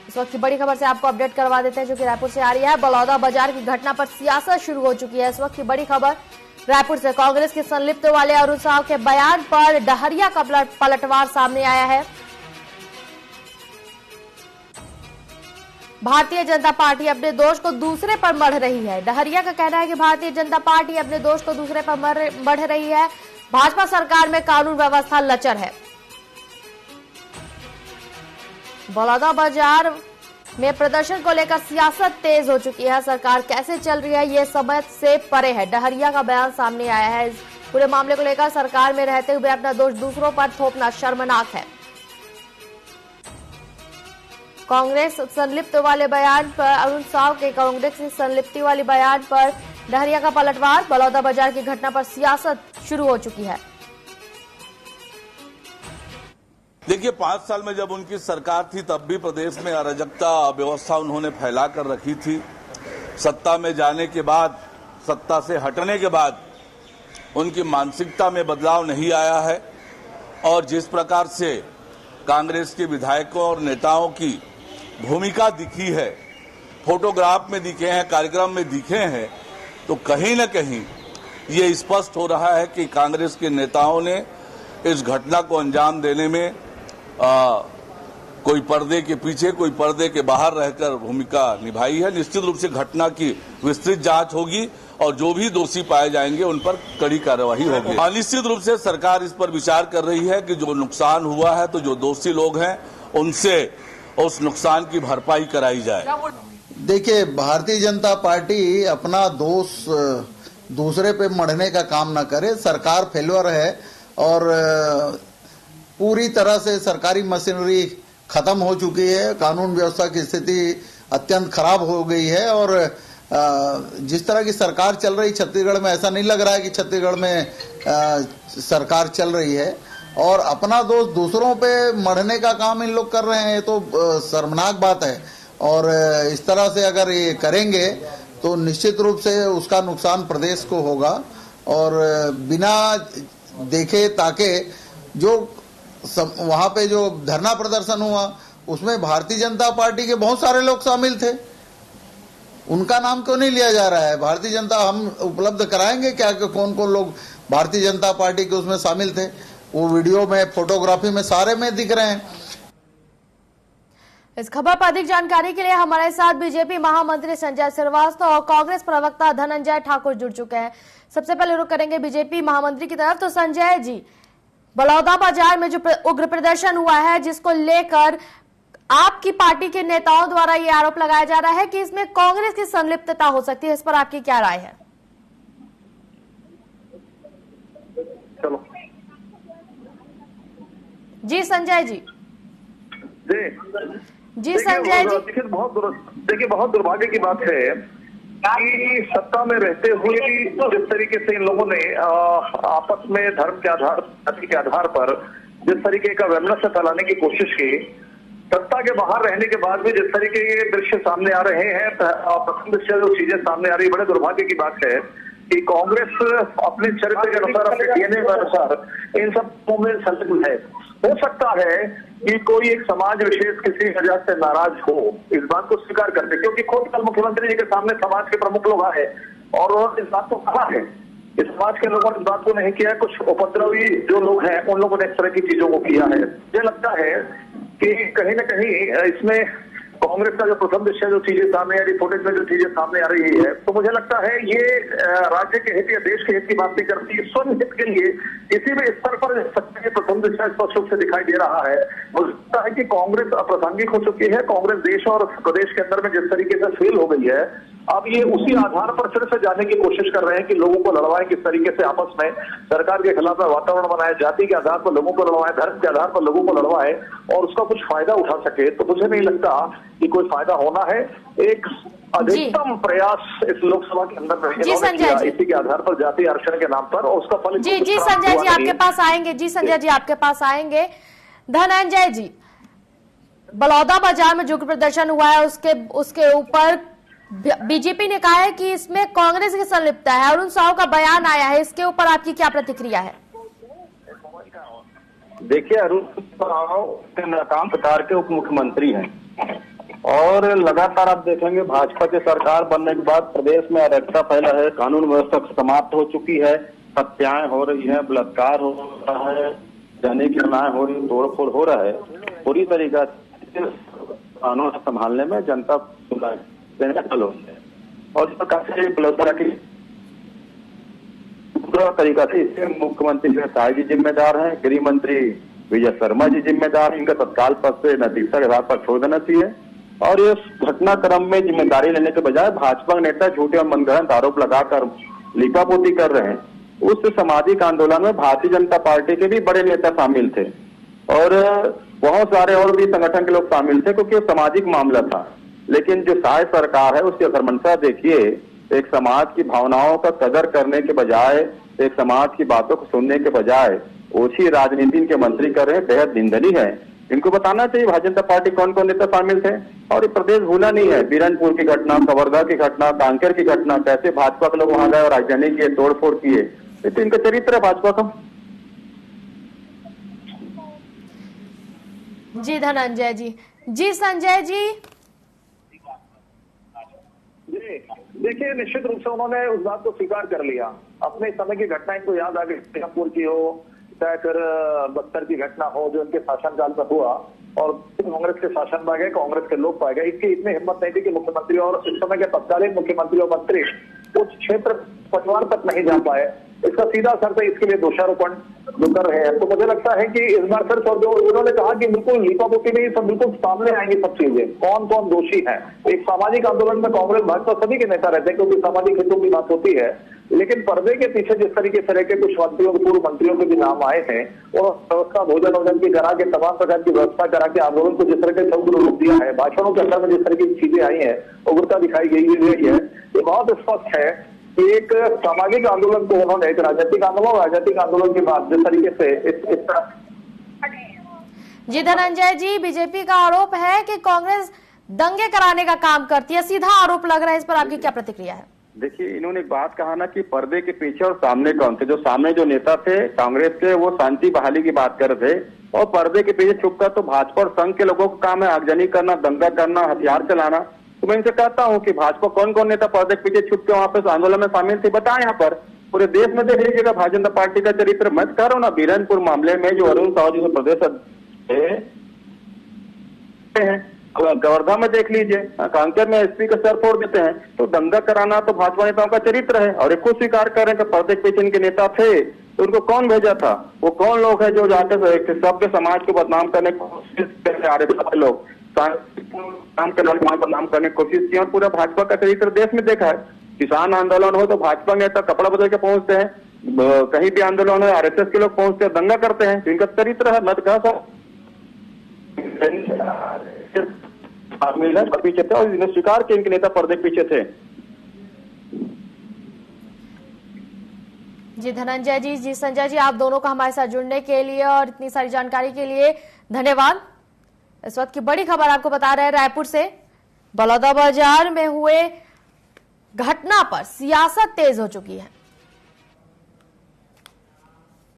इस वक्त की बड़ी खबर से आपको अपडेट करवा देते हैं जो कि रायपुर से आ रही है। बलौदा बाजार की घटना पर सियासत शुरू हो चुकी है। इस वक्त की बड़ी खबर रायपुर से कांग्रेस के संलिप्त वाले अरुण साव के बयान पर डहरिया का पलटवार सामने आया है। भारतीय जनता पार्टी अपने दोष को दूसरे पर मढ़ रही है। डहरिया का कहना है कि भारतीय जनता पार्टी अपने दोष को दूसरे पर मढ़ रही है। भाजपा सरकार में कानून व्यवस्था लचर है। बलौदा बाजार में प्रदर्शन को लेकर सियासत तेज हो चुकी है। सरकार कैसे चल रही है ये समझ से परे है। डहरिया का बयान सामने आया है। इस पूरे मामले को लेकर सरकार में रहते हुए अपना दोष दूसरों पर थोपना शर्मनाक है। कांग्रेस संलिप्त वाले बयान पर अरुण साव के कांग्रेस की संलिप्ति वाली बयान पर डहरिया का पलटवार। बलौदा बाजार की घटना पर सियासत शुरू हो चुकी है। देखिए, 5 साल में जब उनकी सरकार थी तब भी प्रदेश में अराजकता अव्यवस्था उन्होंने फैला कर रखी थी। सत्ता में जाने के बाद, सत्ता से हटने के बाद उनकी मानसिकता में बदलाव नहीं आया है और जिस प्रकार से कांग्रेस के विधायकों और नेताओं की भूमिका दिखी है, फोटोग्राफ में दिखे हैं, कार्यक्रम में दिखे हैं, तो कहीं न कहीं ये स्पष्ट हो रहा है कि कांग्रेस के नेताओं ने इस घटना को अंजाम देने में कोई पर्दे के पीछे, कोई पर्दे के बाहर रहकर भूमिका निभाई है। निश्चित रूप से घटना की विस्तृत जांच होगी और जो भी दोषी पाए जाएंगे उन पर कड़ी कार्रवाई होगी। निश्चित रूप से सरकार इस पर विचार कर रही है कि जो नुकसान हुआ है तो जो दोषी लोग हैं उनसे उस नुकसान की भरपाई कराई जाए। देखिए, भारतीय जनता पार्टी अपना दोष दूसरे पे मढ़ने का काम न करे। सरकार फेल्योर है और पूरी तरह से सरकारी मशीनरी खत्म हो चुकी है। कानून व्यवस्था की स्थिति अत्यंत खराब हो गई है और जिस तरह की सरकार चल रही छत्तीसगढ़ में, ऐसा नहीं लग रहा है कि छत्तीसगढ़ में सरकार चल रही है और अपना दोष दूसरों पे मढ़ने का काम इन लोग कर रहे हैं। ये तो शर्मनाक बात है और इस तरह से अगर ये करेंगे तो निश्चित रूप से उसका नुकसान प्रदेश को होगा और बिना देखे ताके जो वहां पे जो धरना प्रदर्शन हुआ उसमें भारतीय जनता पार्टी के बहुत सारे लोग शामिल थे। उनका नाम क्यों नहीं लिया जा रहा है? भारतीय जनता, हम उपलब्ध कराएंगे क्या कि कौन कौन लोग भारतीय जनता पार्टी के उसमें शामिल थे? वो वीडियो में, फोटोग्राफी में, सारे में दिख रहे हैं। इस खबर पर अधिक जानकारी के लिए हमारे साथ बीजेपी महामंत्री संजय श्रीवास्तव और कांग्रेस प्रवक्ता धनंजय ठाकुर जुड़ चुके हैं। सबसे पहले रुख करेंगे बीजेपी महामंत्री की तरफ। तो संजय जी, बलौदा बाजार में जो उग्र प्रदर्शन हुआ है जिसको लेकर आपकी पार्टी के नेताओं द्वारा ये आरोप लगाया जा रहा है कि इसमें कांग्रेस की संलिप्तता हो सकती है, इस पर आपकी क्या राय है? चलो जी संजय जी। जी संजय जी, देखिए बहुत दुर्भाग्य की बात है कि सत्ता में रहते हुए जिस तरीके से इन लोगों ने आपस में धर्म के आधार, जाति के आधार पर जिस तरीके का वैमनस्य फैलाने की कोशिश की, सत्ता के बाहर रहने के बाद भी जिस तरीके के दृश्य सामने आ रहे हैं, प्रथम दृश्य जो चीजें सामने आ रही है, बड़े दुर्भाग्य की बात है कि कांग्रेस अपने चरित्र के अनुसार, अपने डीएनए के अनुसार इन सब में संलग्न है। हो सकता है कि कोई एक समाज विशेष किसी वजह से नाराज हो, इस बात को स्वीकार करते, क्योंकि खुद कल मुख्यमंत्री जी के सामने समाज के प्रमुख लोग आए और उन्होंने इस बात को कहा है। इस समाज के लोगों ने इस बात को नहीं किया है, कुछ उपद्रवी जो लोग हैं उन लोगों ने इस तरह की चीजों को किया है। मुझे लगता है कि कहीं न कहीं इसमें कांग्रेस का जो प्रथम दृश्य जो चीजें सामने आ रही, फुटेज में जो चीजें सामने आ रही है, तो मुझे लगता है ये राज्य के हित या देश के हित की बात नहीं करती, स्वयं हित के लिए किसी भी स्तर पर प्रथम दृश्य स्पष्ट रूप से दिखाई दे रहा है। मुझे लगता है कि कांग्रेस अप्रासंगिक हो चुकी है। कांग्रेस देश और प्रदेश के अंदर में जिस तरीके से फेल हो गई है, अब ये उसी आधार पर फिर से जाने की कोशिश कर रहे हैं कि लोगों को लड़वाएं, किस तरीके से आपस में सरकार के खिलाफ वातावरण बनाए, जाति के आधार पर लोगों को लड़वाएं, धर्म के आधार पर लोगों को लड़वाएं और उसका कुछ फायदा उठा सके। तो मुझे नहीं लगता कि कोई फायदा होना है। एक अधिकतम प्रयास इस लोकसभा के अंदर में इसी के आधार पर जाति आरक्षण के नाम पर, और उसका फल जी संजय जी आपके पास आएंगे। जी संजय जी आपके पास आएंगे। धनंजय जी, बलौदा बाजार में जो प्रदर्शन हुआ है उसके ऊपर बीजेपी ने कहा है कि इसमें कांग्रेस की संलिप्तता है। अरुण साव का बयान आया है, इसके ऊपर आपकी क्या प्रतिक्रिया है? देखिए, अरुण साव नाकाम सरकार के उप मुख्यमंत्री हैं और लगातार आप देखेंगे भाजपा की सरकार बनने के बाद प्रदेश में अराजकता फैला है, कानून व्यवस्था समाप्त हो चुकी है, हत्याएं हो रही है, बलात्कार हो रहा है, जनहित घटनाएं हो रही, तोड़फोड़ हो रहा है। पूरी तरीका से कानून संभालने में जनता चल हो है और इस प्रकार से बलोत्रा की पूरा तरीका से इससे मुख्यमंत्री शाह जी जिम्मेदार हैं, गृह मंत्री विजय शर्मा जी जिम्मेदार हैं। इनका तत्काल पद से नैतिकता के आधार पर छोड़ देना चाहिए और इस घटनाक्रम में जिम्मेदारी लेने के बजाय भाजपा नेता झूठे और मनगढ़ंत आरोप लगाकर लीपापोती कर रहे हैं। उस सामाजिक आंदोलन में भारतीय जनता पार्टी के भी बड़े नेता शामिल थे और बहुत सारे और भी संगठन के लोग शामिल थे क्योंकि सामाजिक मामला था। लेकिन जो शाह सरकार है उसकी अकर्मण्यता देखिए, एक समाज की भावनाओं का कदर करने के बजाय, एक समाज की बातों को सुनने के बजाय ओछी राजनीति के मंत्री कर रहे हैं, बेहद निंदनीय है। इनको बताना चाहिए भारतीय जनता पार्टी कौन कौन नेता शामिल थे और ये प्रदेश भूला नहीं है। बीरनपुर की घटना, कवर्धा की घटना, कांकेर की घटना, कैसे भाजपा के लोग वहां गए और राजधानी किए, तोड़फोड़ किए, तो इनका चरित्र है भाजपा का। जी धनंजय जी। जी संजय जी। देखिए, निश्चित रूप से उन्होंने उस बात को स्वीकार कर लिया। अपने समय की घटना इनको याद आ गई, सिंगापुर की हो चाहे फिर बस्तर की घटना हो जो इनके शासनकाल पर हुआ और कांग्रेस के शासन में गए, कांग्रेस के लोग पाए गए। इसकी इतनी हिम्मत नहीं थी कि मुख्यमंत्री और इस समय के तत्कालीन मुख्यमंत्री और मंत्री उस क्षेत्र पटवार तक नहीं जा पाए। इसका सीधा असर तो इसके लिए दोषारोपण जो कर रहे हैं। तो मुझे लगता है कि इस बार फिर जो उन्होंने कहा कि बिल्कुल लीपापोती नहीं, सब बिल्कुल सामने आएंगी सब चीजें, कौन कौन दोषी है। एक सामाजिक आंदोलन में कांग्रेस भाजपा सभी के नेता रहते हैं क्योंकि सामाजिक हितों की बात होती है, लेकिन पर्दे के पीछे जिस तरीके से रह के कुछ मंत्रियों, पूर्व मंत्रियों के भी नाम आए हैं और व्यवस्था भोजन की करा के तमाम प्रकार की व्यवस्था करा के आंदोलन को जिस तरह के उग्र रूप दिया है, भाषणों के अंदर में जिस तरह की चीजें आई है, उग्रता दिखाई गई है, ये बहुत स्पष्ट है कि एक सामाजिक आंदोलन को उन्होंने एक राजनीतिक आंदोलन के बाद जिस तरीके से इस तरह। जी धनंजय जी, बीजेपी का आरोप है कि कांग्रेस दंगे कराने का काम करती है, सीधा आरोप लग रहा है, इस पर आपकी क्या प्रतिक्रिया है? देखिए, इन्होंने एक बात कहा ना कि पर्दे के पीछे और सामने कौन थे। जो सामने जो नेता थे कांग्रेस के, वो शांति बहाली की बात कर रहे थे और पर्दे के पीछे छुपकर तो भाजपा और संघ के लोगों का काम है आगजनी करना, दंगा करना, हथियार चलाना। तो मैं इनसे कहता हूं कि भाजपा कौन कौन नेता पर्दे के पीछे छुप के वहां पे आंदोलन में शामिल थे, बताएं। यहाँ पर पूरे देश में देख लीजिएगा भारतीय जनता पार्टी का चरित्र। मैं कह रहा हूँ ना, बीरनपुर मामले में जो अरुण साहू जी प्रदेश कवर्धा में देख लीजिए, कांकेर में एसपी का सर फोड़ देते हैं। तो दंगा कराना तो भाजपा नेताओं का चरित्र है और एक खुद स्वीकार कर रहे हैं कि पर्दे के पीछे इनके नेता थे। तो उनको कौन भेजा था, वो कौन लोग हैं जो जाके सबके समाज को बदनाम करने की कोशिश कर रहे लोग, काम करने बदनाम करने की कोशिश की और पूरा भाजपा का चरित्र देश में देखा है। किसान आंदोलन हो तो भाजपा नेता कपड़ा बदल के पहुंचते हैं, कहीं भी आंदोलन हो आरएसएस के लोग पहुंचते हैं, दंगा करते हैं। इनका चरित्र है। मत कहा पीछे थे और इन्हें स्वीकार के इनके नेता पर्दे के पीछे थे। जी धनंजय जी। जी संजय जी, आप दोनों का हमारे साथ जुड़ने के लिए और इतनी सारी जानकारी के लिए धन्यवाद। इस वक्त की बड़ी खबर आपको बता रहे हैं रायपुर से। बलौदाबाजार में हुए घटना पर सियासत तेज हो चुकी है।